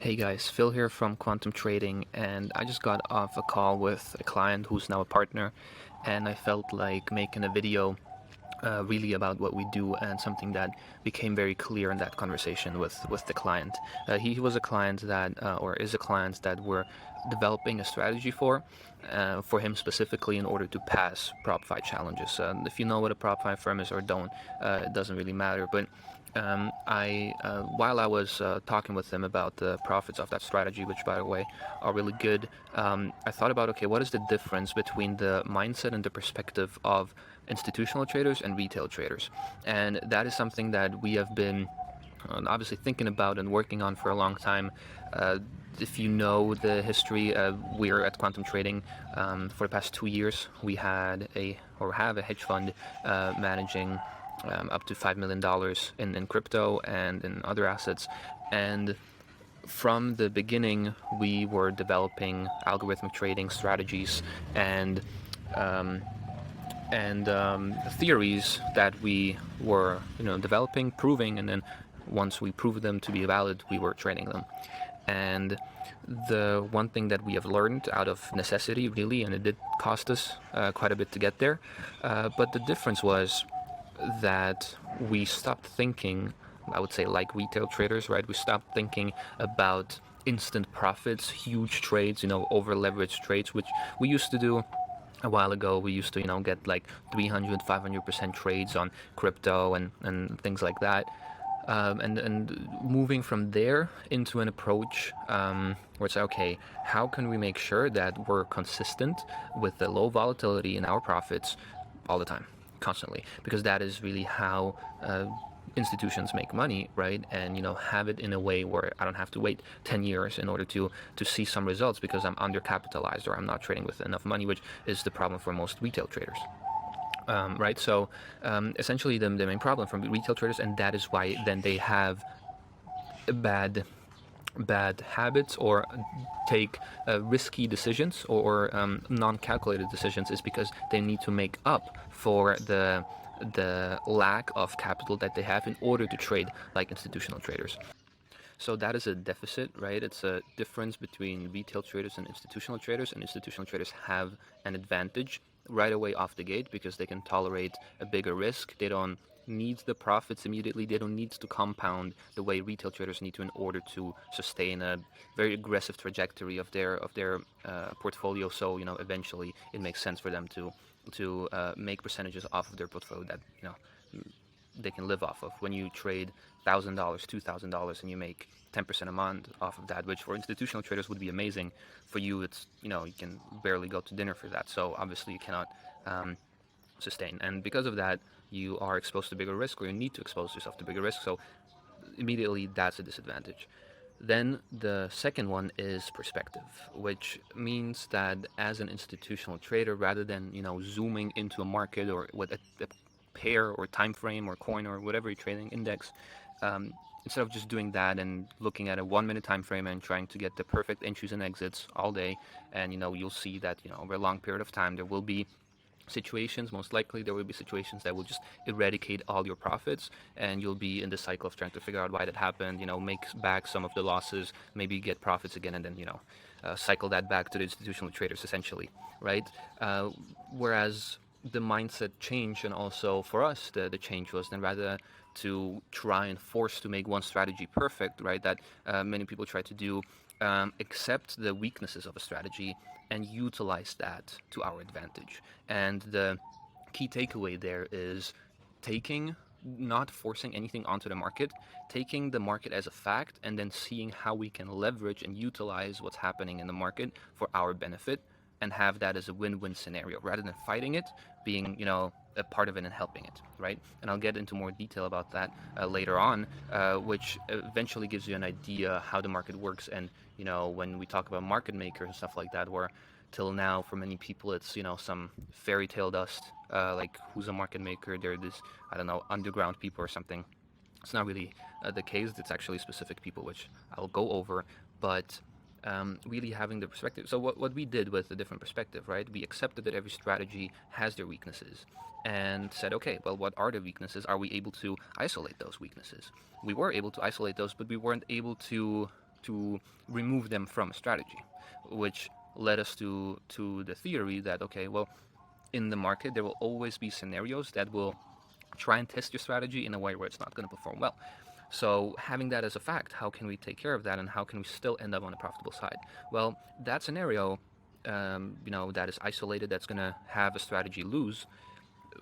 Hey guys, Phil here from Quantum Trading, and I just got off a call with a client who's now a partner, and I felt like making a video really about what we do and something that became very clear in that conversation with the client. He was a client that, or is a client that we're developing a strategy for him specifically in order to pass PropFi challenges. If you know what a PropFi firm is or don't, it doesn't really matter, but while I was talking with him about the profits of that strategy, which by the way are really good, I thought about, okay, what is the difference between the mindset and the perspective of institutional traders and retail traders? And that is something that we have been obviously thinking about and working on for a long time. If you know the history, we're at Quantum Trading for the past 2 years. We have a hedge fund managing up to $5 million in crypto and in other assets. And from the beginning, we were developing algorithmic trading strategies and theories that we were, developing, proving, and then once we proved them to be valid, we were trading them. And the one thing that we have learned out of necessity, really, and it did cost us quite a bit to get there, but the difference was that we stopped thinking, I would say, like retail traders, right? We stopped thinking about instant profits, huge trades, over leveraged trades, which we used to do a while ago. We used to, get like 300, 500% trades on crypto and things like that. And moving from there into an approach where it's okay, how can we make sure that we're consistent with the low volatility in our profits all the time, constantly? Because that is really how institutions make money, right? And have it in a way where I don't have to wait 10 years in order to see some results because I'm undercapitalized or I'm not trading with enough money, which is the problem for most retail traders. Right, so essentially the main problem from retail traders, and that is why then they have bad habits or take risky decisions or non-calculated decisions, is because they need to make up for the lack of capital that they have in order to trade like institutional traders. So that is a deficit, right? It's a difference between retail traders and institutional traders, and institutional traders have an advantage right away off the gate because they can tolerate a bigger risk. They don't need the profits immediately. They don't need to compound the way retail traders need to in order to sustain a very aggressive trajectory of their portfolio. So eventually it makes sense for them to make percentages off of their portfolio that they can live off of. When you trade $1,000, $2,000, and you make 10% a month off of that, which for institutional traders would be amazing, for you it's you can barely go to dinner for that. So obviously you cannot sustain, and because of that you are exposed to bigger risk, or you need to expose yourself to bigger risk. So immediately that's a disadvantage. Then the second one is perspective, which means that as an institutional trader, rather than zooming into a market or with a pair or time frame or coin or whatever you're trading, index, instead of just doing that and looking at a 1 minute time frame and trying to get the perfect entries and exits all day, and you'll see that over a long period of time there will be situations, most likely there will be situations that will just eradicate all your profits, and you'll be in the cycle of trying to figure out why that happened, make back some of the losses, maybe get profits again, and then cycle that back to the institutional traders, essentially, right? Whereas the mindset change, and also for us the change was then, rather to try and force to make one strategy perfect, right, that many people try to do, accept the weaknesses of a strategy and utilize that to our advantage. And the key takeaway there is not forcing anything onto the market, taking the market as a fact, and then seeing how we can leverage and utilize what's happening in the market for our benefit, and have that as a win-win scenario, rather than fighting it, being a part of it and helping it, right? And I'll get into more detail about that later on, which eventually gives you an idea how the market works. And when we talk about market makers and stuff like that, where till now for many people it's some fairy tale dust, like who's a market maker, they're this, I don't know, underground people or something. It's not really the case. It's actually specific people, which I'll go over, but really having the perspective. So what we did with a different perspective, right? We accepted that every strategy has their weaknesses and said, okay, well, what are the weaknesses? Are we able to isolate those weaknesses? We were able to isolate those, but we weren't able to to remove them from a strategy, which led us to the theory that, okay, well, in the market there will always be scenarios that will try and test your strategy in a way where it's not going to perform well. So having that as a fact, how can we take care of that, and how can we still end up on the profitable side? Well, that scenario, that is isolated, that's going to have a strategy lose.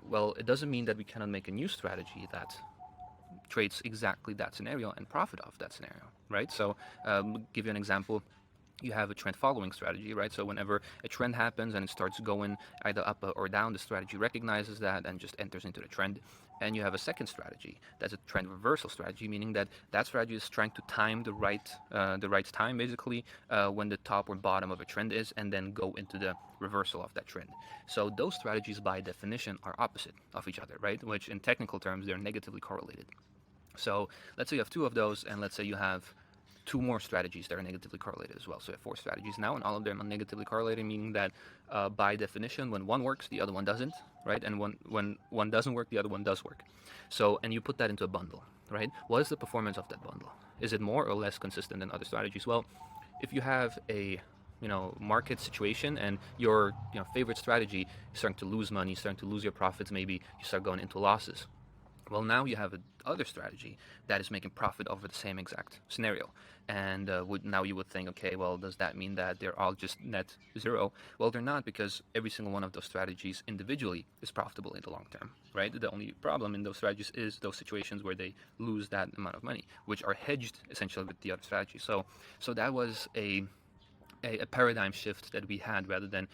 Well, it doesn't mean that we cannot make a new strategy that trades exactly that scenario and profit off that scenario, right? So, give you an example. You have a trend following strategy, right? So whenever a trend happens and it starts going either up or down, the strategy recognizes that and just enters into the trend. And you have a second strategy that's a trend reversal strategy, meaning that that strategy is trying to time the right time, basically, when the top or bottom of a trend is, and then go into the reversal of that trend. So those strategies by definition are opposite of each other, right? Which in technical terms, they're negatively correlated. So let's say you have two of those, and let's say you have two more strategies that are negatively correlated as well. So you have four strategies now, and all of them are negatively correlated, meaning that by definition, when one works, the other one doesn't, right? And when one doesn't work, the other one does work. So, and you put that into a bundle, right? What is the performance of that bundle? Is it more or less consistent than other strategies? Well, if you have a market situation and your favorite strategy is starting to lose money, starting to lose your profits, maybe you start going into losses. Well, now you have another strategy that is making profit over the same exact scenario. And now you would think, okay, well, does that mean that they're all just net zero? Well, they're not, because every single one of those strategies individually is profitable in the long term, right? The only problem in those strategies is those situations where they lose that amount of money, which are hedged essentially with the other strategy. So that was a paradigm shift that we had. Rather than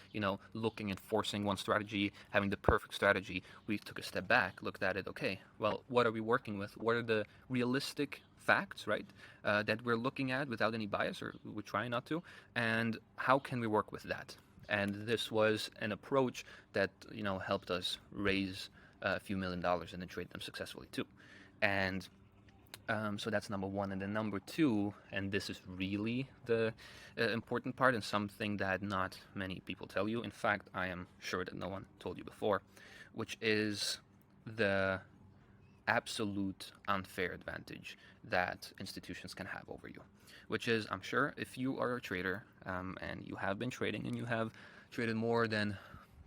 looking and forcing one strategy, having the perfect strategy, we took a step back, looked at it. Okay, well, what are we working with? What are the realistic facts, right, that we're looking at without any bias, or we're trying not to, and how can we work with that? And this was an approach that helped us raise a few $1 million and then trade them successfully too. And so that's number one. And then number two, and this is really the important part, and something that not many people tell you. In fact, I am sure that no one told you before, which is the absolute unfair advantage that institutions can have over you. Which is, I'm sure, if you are a trader and you have been trading and you have traded more than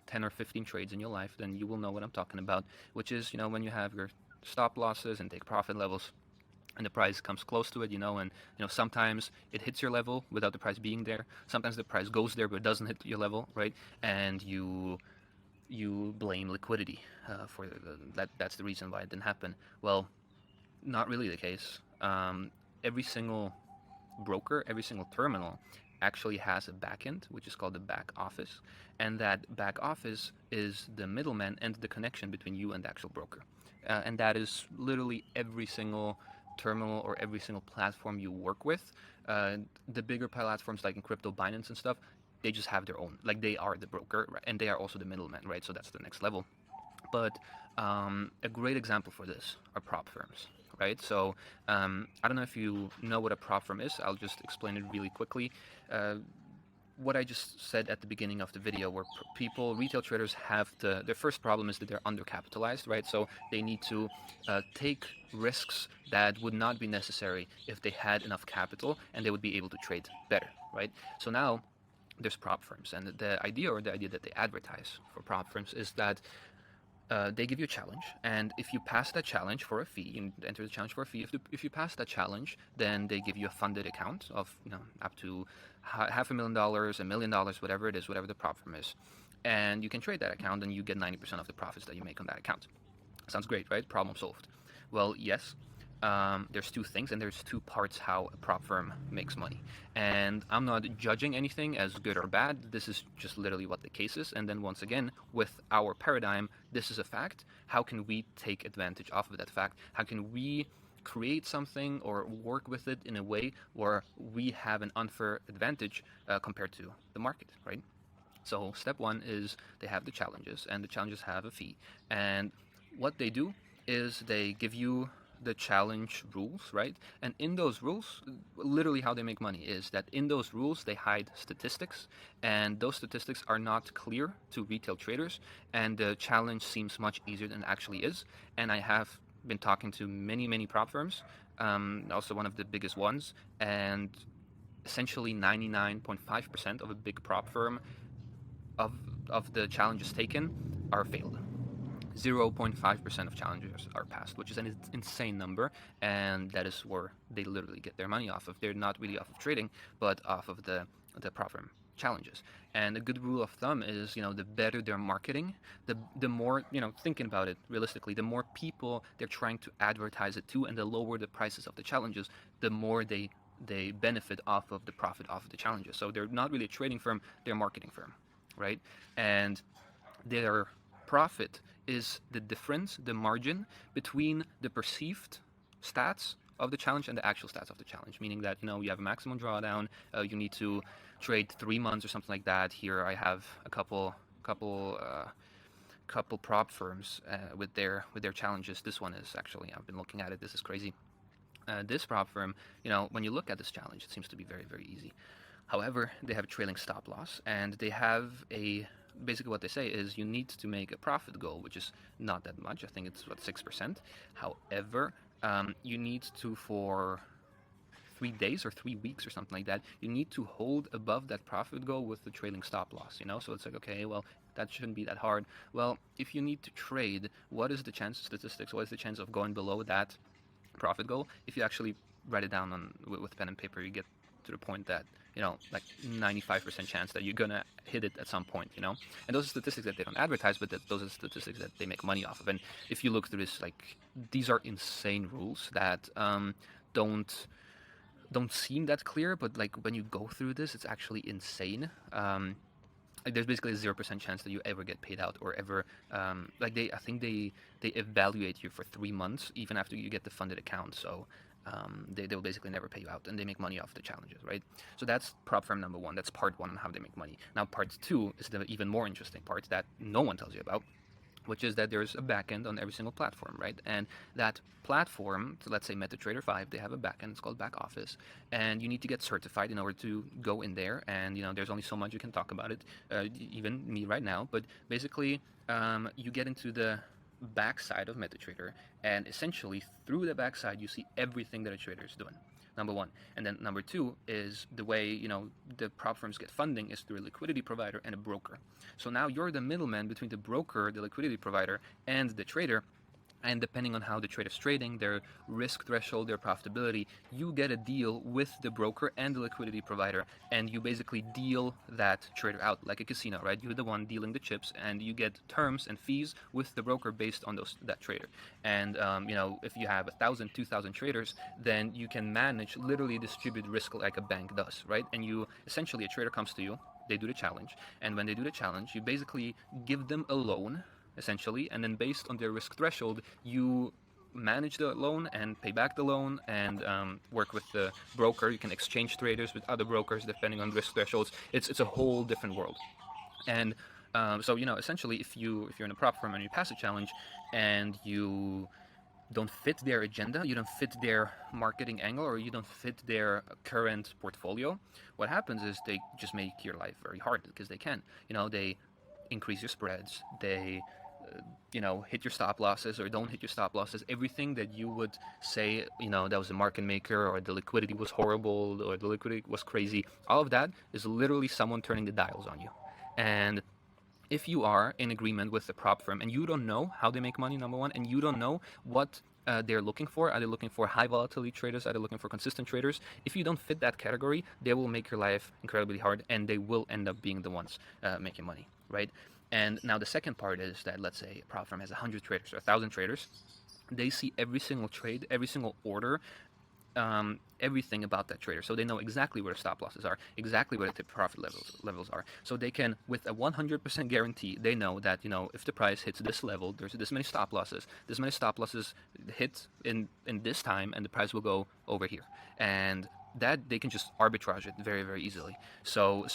10 or 15 trades in your life, then you will know what I'm talking about, which is, when you have your stop losses and take profit levels, and the price comes close to it, and sometimes it hits your level without the price being there. Sometimes the price goes there but doesn't hit your level, right? And you blame liquidity for that's the reason why it didn't happen. Well, not really the case. Every single broker, every single terminal actually has a backend, which is called the back office, and that back office is the middleman and the connection between you and the actual broker. And that is literally every single terminal or every single platform you work with. The bigger platforms like in crypto, Binance and stuff, they just have their own, like they are the broker, right? And they are also the middleman, right? So that's the next level. But a great example for this are prop firms, right? So I don't know if you know what a prop firm is. I'll just explain it really quickly. What I just said at the beginning of the video, where retail traders have their first problem is that they're undercapitalized, right? So they need to take risks that would not be necessary if they had enough capital, and they would be able to trade better, right? So now there's prop firms, and the idea that they advertise for prop firms is that they give you a challenge, and if you pass that challenge for a fee, you enter the challenge for a fee. If you pass that challenge, then they give you a funded account of up to $500,000, $1 million, whatever it is, whatever the prop firm is, and you can trade that account, and you get 90% of the profits that you make on that account. Sounds great, right? Problem solved. Well, yes. There's two things, and there's two parts how a prop firm makes money. And I'm not judging anything as good or bad. This is just literally what the case is. And then once again, with our paradigm, this is a fact. How can we take advantage of that fact? How can we create something or work with it in a way where we have an unfair advantage compared to the market, right? So step one is they have the challenges, and the challenges have a fee. And what they do is they give you the challenge rules, right? And in those rules, literally how they make money is that in those rules they hide statistics, and those statistics are not clear to retail traders, and the challenge seems much easier than it actually is. And I have been talking to many prop firms, also one of the biggest ones, and essentially 99.5% of a big prop firm of the challenges taken are failed. 0.5% of challenges are passed, which is an insane number, and that is where they literally get their money off of. They're not really off of trading, but off of the prop firm challenges. And a good rule of thumb is, the better their marketing, the more, thinking about it realistically, the more people they're trying to advertise it to, and the lower the prices of the challenges, the more they benefit off of the profit off of the challenges. So they're not really a trading firm, they're a marketing firm, right? And their profit is the difference, the margin between the perceived stats of the challenge and the actual stats of the challenge, meaning that you have a maximum drawdown, you need to trade 3 months or something like that. Here I have a couple prop firms with their challenges. This one is actually, I've been looking at it, this is crazy. This prop firm, when you look at this challenge, it seems to be very, very easy. However, they have a trailing stop loss, and they have basically what they say is you need to make a profit goal, which is not that much. I think it's 6%. However, you need to, for 3 days or 3 weeks or something like that, you need to hold above that profit goal with the trailing stop loss, So it's like, okay, well, that shouldn't be that hard. Well, if you need to trade, what is the chance of statistics? What is the chance of going below that profit goal? If you actually write it down with pen and paper, you get to the point that, like 95% chance that you're gonna hit it at some point, And those are statistics that they don't advertise, but those are statistics that they make money off of. And if you look through this, like, these are insane rules that don't seem that clear, but like when you go through this, it's actually insane. Like, there's basically a 0% chance that you ever get paid out or ever, I think they evaluate you for 3 months even after you get the funded account. So they'll basically never pay you out, and they make money off the challenges, right? So that's prop firm number one. That's part one on how they make money. Now part two is the even more interesting part that no one tells you about, which is that there's a backend on every single platform, right? And that platform, so let's say MetaTrader 5, they have a backend, it's called back office, and you need to get certified in order to go in there. And there's only so much you can talk about it, even me right now. But basically, you get into the backside of MetaTrader, and essentially through the backside you see everything that a trader is doing. Number one. And then number two is the way the prop firms get funding is through a liquidity provider and a broker. So now you're the middleman between the broker, the liquidity provider, and the trader. And depending on how the trader's trading, their risk threshold, their profitability, you get a deal with the broker and the liquidity provider, and you basically deal that trader out like a casino, right? You're the one dealing the chips, and you get terms and fees with the broker based on that trader. And if you have 1,000, 2,000 traders, then you can literally distribute risk like a bank does, right? And essentially, a trader comes to you, they do the challenge, and when they do the challenge, you basically give them a loan, essentially, and then based on their risk threshold, you manage the loan and pay back the loan, and work with the broker. You can exchange traders with other brokers depending on risk thresholds. It's a whole different world. And so essentially, if you're in a prop firm and you pass a challenge and you don't fit their agenda, you don't fit their marketing angle, or you don't fit their current portfolio, what happens is they just make your life very hard, because they can. They increase your spreads, they hit your stop losses or don't hit your stop losses. Everything that you would say, that was a market maker, or the liquidity was horrible, or the liquidity was crazy, all of that is literally someone turning the dials on you. And if you are in agreement with the prop firm and you don't know how they make money, number one, and you don't know what they're looking for, are they looking for high volatility traders, are they looking for consistent traders, if you don't fit that category, they will make your life incredibly hard, and they will end up being the ones making money, right? And now the second part is that, let's say a prop firm has 100 traders or 1,000 traders. They see every single trade, every single order, everything about that trader. So they know exactly where the stop losses are, exactly where the tip profit levels are. So they can, with a 100% guarantee, they know that, if the price hits this level, there's this many stop losses. This many stop losses hit in this time, and the price will go over here. And that they can just arbitrage it very, very easily. So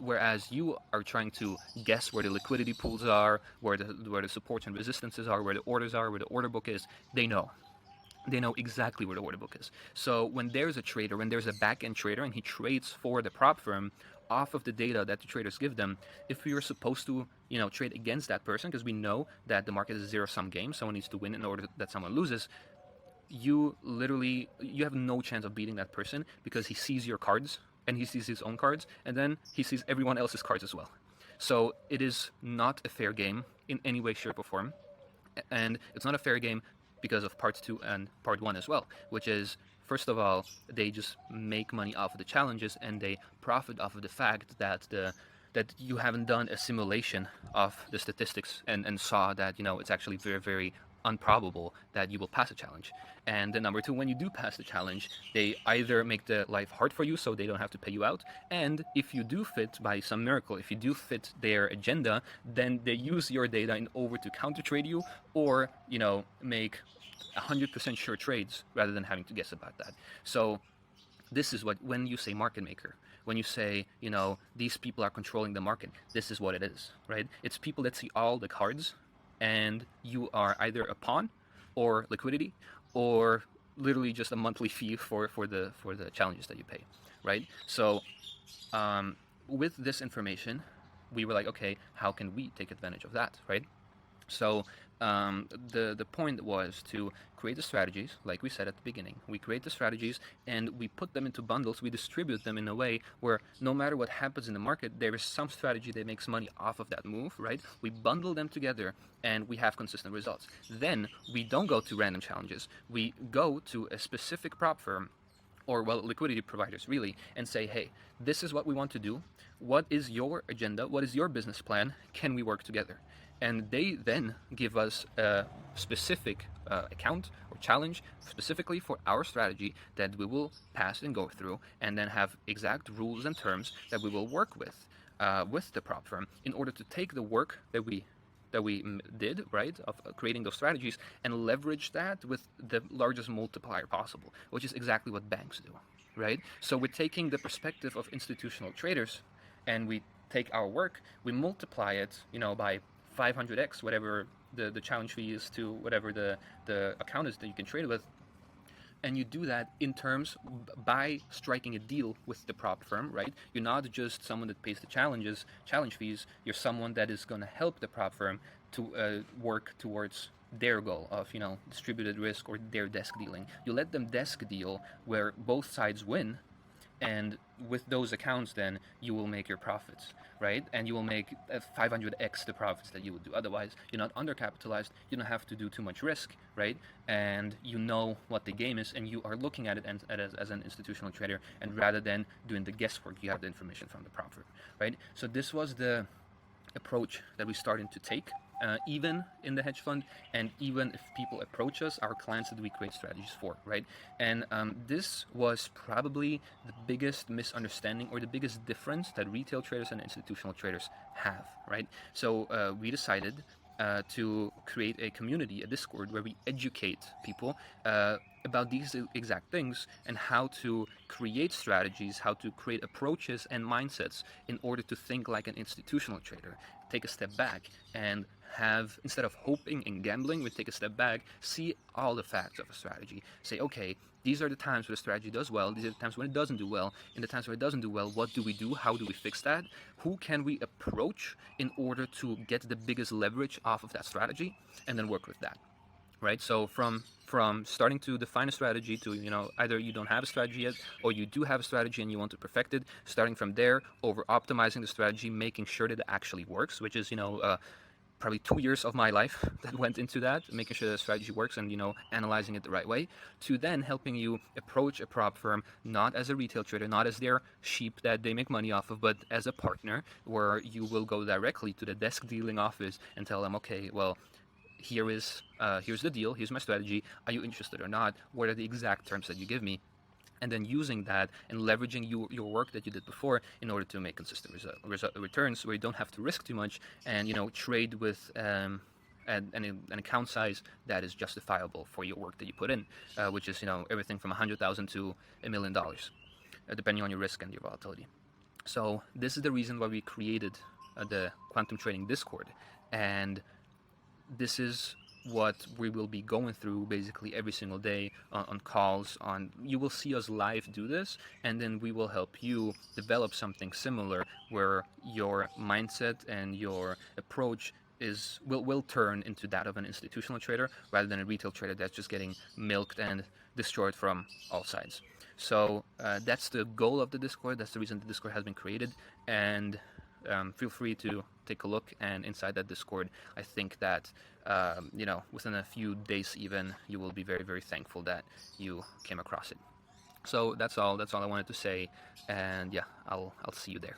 whereas you are trying to guess where the liquidity pools are, where the supports and resistances are, where the orders are, where the order book is, they know exactly where the order book is. So when there's a trader, when there's a back-end trader, and he trades for the prop firm off of the data that the traders give them, if we were supposed to trade against that person, because we know that the market is a zero-sum game, someone needs to win in order that someone loses, you have no chance of beating that person, because he sees your cards and he sees his own cards, and then he sees everyone else's cards as well. So it is not a fair game in any way, shape, or form. And it's not a fair game because of part 2 and part 1 as well, which is, first of all, they just make money off of the challenges, and they profit off of the fact that you haven't done a simulation of the statistics and saw that, you know, it's actually very, very improbable that you will pass a challenge. And then number 2, when you do pass the challenge, they either make the life hard for you so they don't have to pay you out, and if you do fit by some miracle, if you do fit their agenda, then they use your data in order to counter trade you, or, you know, make 100% sure trades rather than having to guess about that. So this is what, when you say market maker, when you say, you know, these people are controlling the market, this is what it is, right? It's people that see all the cards, and you are either a pawn or liquidity, or literally just a monthly fee for the challenges that you pay, right? So with this information, we were like, okay, how can we take advantage of that, right? So the point was to create the strategies, like we said at the beginning. We create the strategies and we put them into bundles. We distribute them in a way where no matter what happens in the market, there is some strategy that makes money off of that move, right? We bundle them together and we have consistent results. Then we don't go to random challenges. We go to a specific prop firm, or, well, liquidity providers really, and say, hey, this is what we want to do. What is your agenda? What is your business plan? Can we work together? And they then give us a specific account or challenge specifically for our strategy that we will pass and go through, and then have exact rules and terms that we will work with the prop firm in order to take the work that we did, right, of creating those strategies, and leverage that with the largest multiplier possible, which is exactly what banks do, right? So we're taking the perspective of institutional traders, and we take our work, we multiply it, you know, by 500x, whatever the challenge fee is to whatever the account is that you can trade with. And you do that in terms by striking a deal with the prop firm, right? You're not just someone that pays the challenge fees. You're someone that is going to help the prop firm to work towards their goal of, you know, distributed risk or their desk dealing. You let them desk deal where both sides win, and with those accounts, then you will make your profits, right? And you will make 500x the profits that you would do. Otherwise, you're not undercapitalized. You don't have to do too much risk, right? And you know what the game is, and you are looking at it as an institutional trader. And rather than doing the guesswork, you have the information from the prop firm, right? So this was the approach that we started to take, even in the hedge fund, and even if people approach us, our clients that we create strategies for, right? And this was probably the biggest misunderstanding or the biggest difference that retail traders and institutional traders have, right? So we decided to create a community, a Discord, where we educate people about these exact things and how to create strategies, how to create approaches and mindsets in order to think like an institutional trader. Take a step back and have, instead of hoping and gambling, we take a step back, see all the facts of a strategy, say, okay, these are the times where the strategy does well, these are the times when it doesn't do well. In the times where it doesn't do well, what do we do? How do we fix that? Who can we approach in order to get the biggest leverage off of that strategy, and then work with that, right? So from starting to define a strategy to, you know, either you don't have a strategy yet, or you do have a strategy and you want to perfect it, starting from there, over optimizing the strategy, making sure that it actually works, which is, you know, probably 2 years of my life that went into that, making sure the strategy works and, you know, analyzing it the right way, to then helping you approach a prop firm not as a retail trader, not as their sheep that they make money off of, but as a partner, where you will go directly to the desk dealing office and tell them, okay, well, here's the deal, here's my strategy, are you interested or not, what are the exact terms that you give me? And then using that and leveraging your work that you did before in order to make consistent returns, where you don't have to risk too much, and, you know, trade with an account size that is justifiable for your work that you put in, which is, you know, everything from $100,000 to $1 million, depending on your risk and your volatility. So this is the reason why we created the Quantum Trading Discord, and this is what we will be going through basically every single day on calls. You will see us live do this, and then we will help you develop something similar where your mindset and your approach will turn into that of an institutional trader rather than a retail trader that's just getting milked and destroyed from all sides. So that's the goal of the Discord. That's the reason the Discord has been created. And feel free to take a look. And inside that Discord, I think that within a few days even, you will be very, very thankful that you came across it. So that's all I wanted to say. And yeah, I'll see you there.